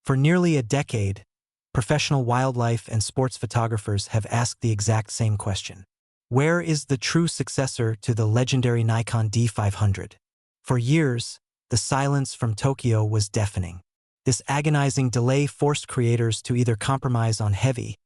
For nearly a decade, professional wildlife and sports photographers have asked the exact same question. Where is the true successor to the legendary Nikon D500? For years, the silence from Tokyo was deafening. This agonizing delay forced creators to either compromise on heavy,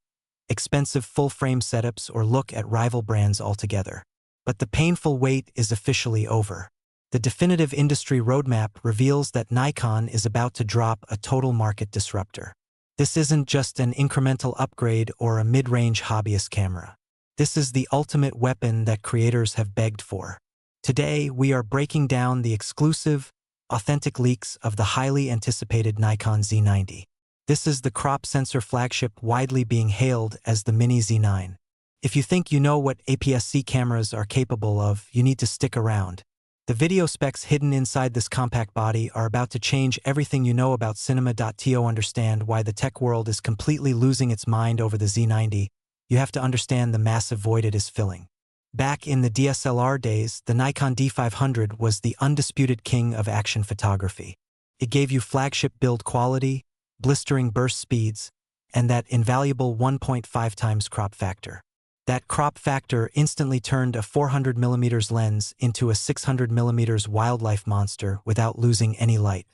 expensive full-frame setups or look at rival brands altogether. But the painful wait is officially over. The definitive industry roadmap reveals that Nikon is about to drop a total market disruptor. This isn't just an incremental upgrade or a mid-range hobbyist camera. This is the ultimate weapon that creators have begged for. Today, we are breaking down the exclusive, authentic leaks of the highly anticipated Nikon Z90. This is the crop sensor flagship widely being hailed as the Mini-Z9. If you think you know what APS-C cameras are capable of, you need to stick around. The video specs hidden inside this compact body are about to change everything you know about cinema. To understand why the tech world is completely losing its mind over the Z90, you have to understand the massive void it is filling. Back in the DSLR days, the Nikon D500 was the undisputed king of action photography. It gave you flagship build quality, blistering burst speeds, and that invaluable 1.5 times crop factor. That crop factor instantly turned a 400mm lens into a 600mm wildlife monster without losing any light.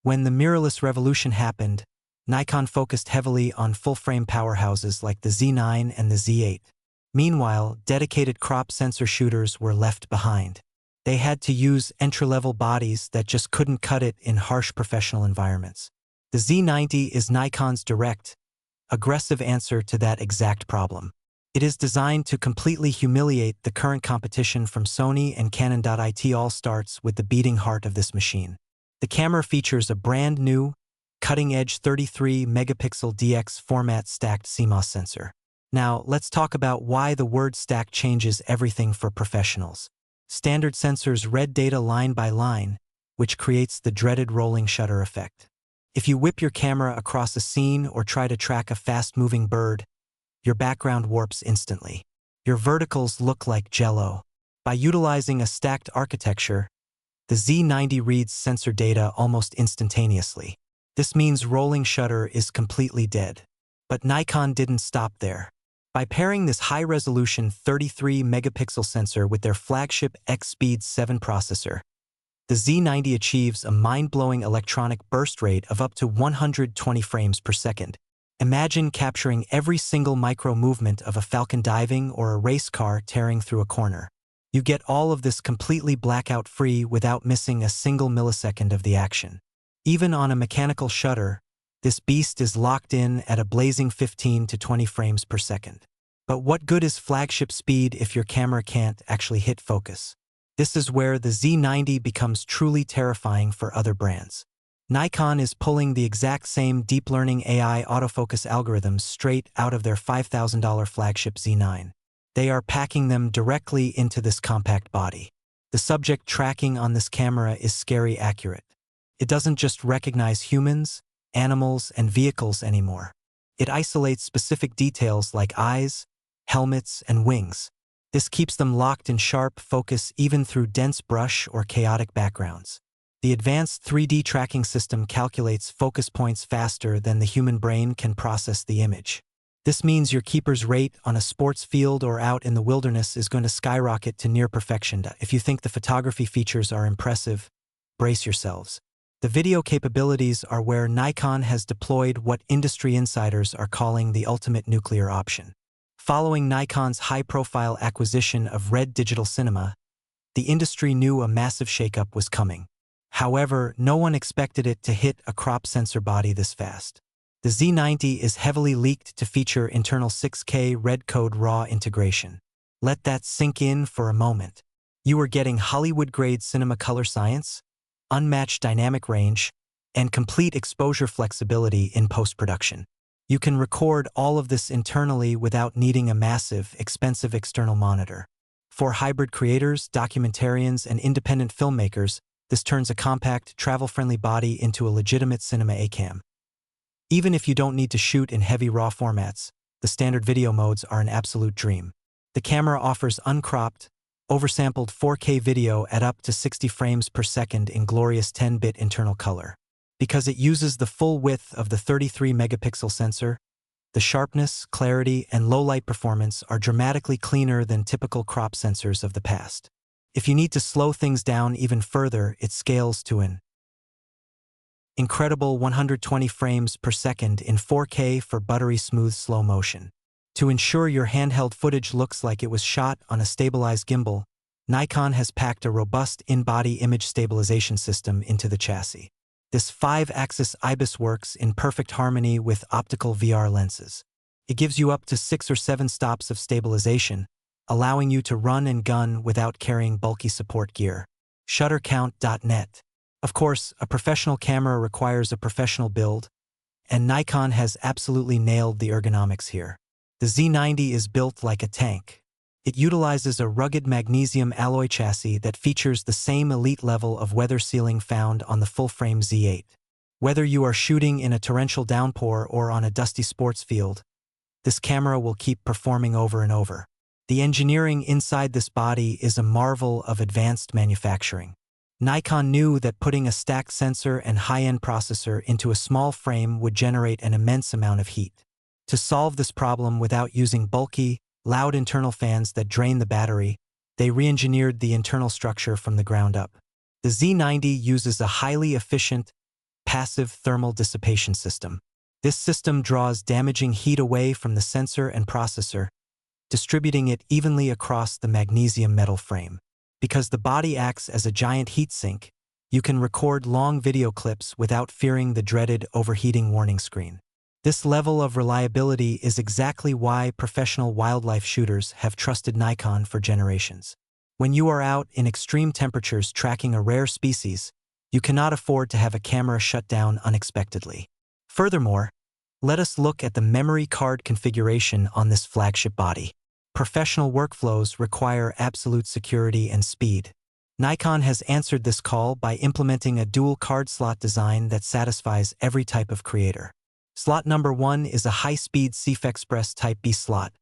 When the mirrorless revolution happened, Nikon focused heavily on full-frame powerhouses like the Z9 and the Z8. Meanwhile, dedicated crop sensor shooters were left behind. They had to use entry-level bodies that just couldn't cut it in harsh professional environments. The Z90 is Nikon's direct, aggressive answer to that exact problem. It is designed to completely humiliate the current competition from Sony and Canon. It all starts with the beating heart of this machine. The camera features a brand new, cutting-edge 33-megapixel DX format stacked CMOS sensor. Now, let's talk about why the word stack changes everything for professionals. Standard sensors read data line by line, which creates the dreaded rolling shutter effect. If you whip your camera across a scene or try to track a fast-moving bird, your background warps instantly. Your verticals look like jello. By utilizing a stacked architecture, the Z90 reads sensor data almost instantaneously. This means rolling shutter is completely dead. But Nikon didn't stop there. By pairing this high-resolution 33-megapixel sensor with their flagship X-Speed 7 processor, the Z90 achieves a mind-blowing electronic burst rate of up to 120 frames per second. Imagine capturing every single micro-movement of a falcon diving or a race car tearing through a corner. You get all of this completely blackout-free without missing a single millisecond of the action. Even on a mechanical shutter, this beast is locked in at a blazing 15 to 20 frames per second. But what good is flagship speed if your camera can't actually hit focus? This is where the Z90 becomes truly terrifying for other brands. Nikon is pulling the exact same deep learning AI autofocus algorithms straight out of their $5,000 flagship Z9. They are packing them directly into this compact body. The subject tracking on this camera is scary accurate. It doesn't just recognize humans, animals, and vehicles anymore. It isolates specific details like eyes, helmets, and wings. This keeps them locked in sharp focus even through dense brush or chaotic backgrounds. The advanced 3D tracking system calculates focus points faster than the human brain can process the image. This means your keeper's rate on a sports field or out in the wilderness is going to skyrocket to near perfection. If you think the photography features are impressive, brace yourselves. The video capabilities are where Nikon has deployed what industry insiders are calling the ultimate nuclear option. Following Nikon's high-profile acquisition of Red Digital Cinema, the industry knew a massive shakeup was coming. However, no one expected it to hit a crop sensor body this fast. The Z90 is heavily leaked to feature internal 6K REDCODE RAW integration. Let that sink in for a moment. You are getting Hollywood-grade cinema color science, unmatched dynamic range, and complete exposure flexibility in post-production. You can record all of this internally without needing a massive, expensive external monitor. For hybrid creators, documentarians, and independent filmmakers, this turns a compact, travel-friendly body into a legitimate cinema A-cam. Even if you don't need to shoot in heavy RAW formats, the standard video modes are an absolute dream. The camera offers uncropped, oversampled 4K video at up to 60 frames per second in glorious 10-bit internal color. Because it uses the full width of the 33-megapixel sensor, the sharpness, clarity, and low-light performance are dramatically cleaner than typical crop sensors of the past. If you need to slow things down even further, it scales to an incredible 120 frames per second in 4K for buttery smooth slow motion. To ensure your handheld footage looks like it was shot on a stabilized gimbal, Nikon has packed a robust in-body image stabilization system into the chassis. This 5-axis IBIS works in perfect harmony with optical VR lenses. It gives you up to 6 or 7 stops of stabilization, allowing you to run and gun without carrying bulky support gear. Shuttercount.net. Of course, a professional camera requires a professional build, and Nikon has absolutely nailed the ergonomics here. The Z90 is built like a tank. It utilizes a rugged magnesium alloy chassis that features the same elite level of weather sealing found on the full-frame Z8. Whether you are shooting in a torrential downpour or on a dusty sports field, this camera will keep performing over and over. The engineering inside this body is a marvel of advanced manufacturing. Nikon knew that putting a stacked sensor and high-end processor into a small frame would generate an immense amount of heat. To solve this problem without using bulky, loud internal fans that drain the battery, they re-engineered the internal structure from the ground up. The Z90 uses a highly efficient, passive thermal dissipation system. This system draws damaging heat away from the sensor and processor, distributing it evenly across the magnesium metal frame. Because the body acts as a giant heat sink, you can record long video clips without fearing the dreaded overheating warning screen. This level of reliability is exactly why professional wildlife shooters have trusted Nikon for generations. When you are out in extreme temperatures tracking a rare species, you cannot afford to have a camera shut down unexpectedly. Furthermore, let us look at the memory card configuration on this flagship body. Professional workflows require absolute security and speed. Nikon has answered this call by implementing a dual card slot design that satisfies every type of creator. Slot number 1 is a high-speed CF Express Type B slot,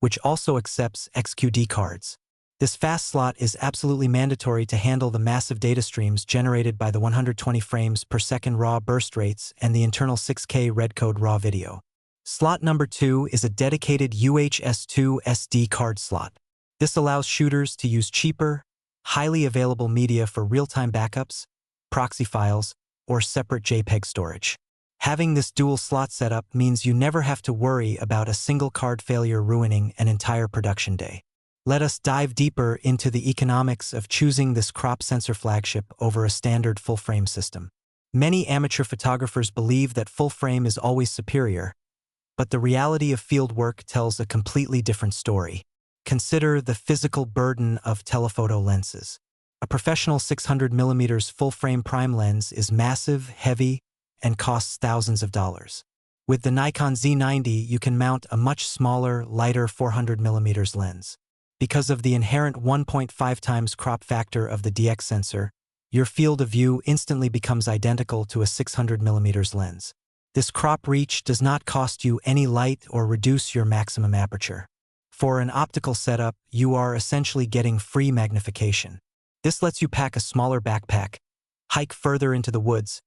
which also accepts XQD cards. This fast slot is absolutely mandatory to handle the massive data streams generated by the 120 frames per second RAW burst rates and the internal 6K REDCODE RAW video. Slot number 2 is a dedicated UHS-2 SD card slot. This allows shooters to use cheaper, highly available media for real-time backups, proxy files, or separate JPEG storage. Having this dual slot setup means you never have to worry about a single card failure ruining an entire production day. Let us dive deeper into the economics of choosing this crop sensor flagship over a standard full-frame system. Many amateur photographers believe that full-frame is always superior, but the reality of field work tells a completely different story. Consider the physical burden of telephoto lenses. A professional 600mm full-frame prime lens is massive, heavy, and costs thousands of dollars. With the Nikon Z90, you can mount a much smaller, lighter 400mm lens. Because of the inherent 1.5 times crop factor of the DX sensor, your field of view instantly becomes identical to a 600mm lens. This crop reach does not cost you any light or reduce your maximum aperture. For an optical setup, you are essentially getting free magnification. This lets you pack a smaller backpack, hike further into the woods,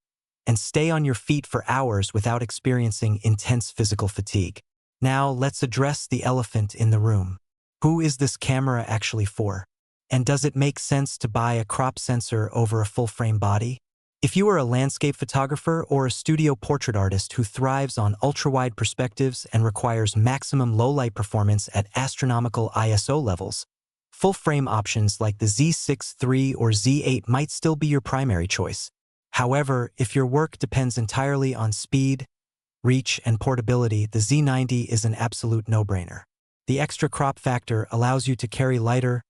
and stay on your feet for hours without experiencing intense physical fatigue. Now, let's address the elephant in the room. Who is this camera actually for? And does it make sense to buy a crop sensor over a full-frame body? If you are a landscape photographer or a studio portrait artist who thrives on ultra-wide perspectives and requires maximum low-light performance at astronomical ISO levels, full-frame options like the Z6 III or Z8 might still be your primary choice. However, if your work depends entirely on speed, reach, and portability, the Z90 is an absolute no-brainer. The extra crop factor allows you to carry lighter,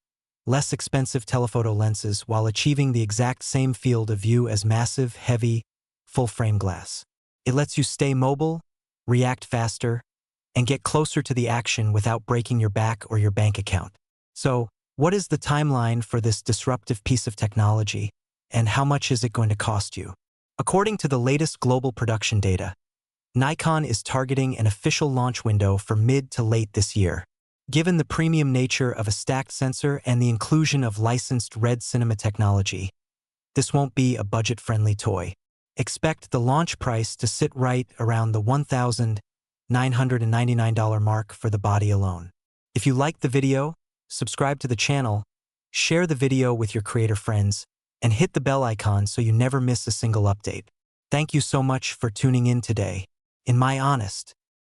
less expensive telephoto lenses while achieving the exact same field of view as massive, heavy, full-frame glass. It lets you stay mobile, react faster, and get closer to the action without breaking your back or your bank account. So, what is the timeline for this disruptive piece of technology, and how much is it going to cost you? According to the latest global production data, Nikon is targeting an official launch window for mid to late this year. Given the premium nature of a stacked sensor and the inclusion of licensed Red Cinema technology, this won't be a budget-friendly toy. Expect the launch price to sit right around the $1,999 mark for the body alone. If you liked the video, subscribe to the channel, share the video with your creator friends, and hit the bell icon so you never miss a single update. Thank you so much for tuning in today. In my honest,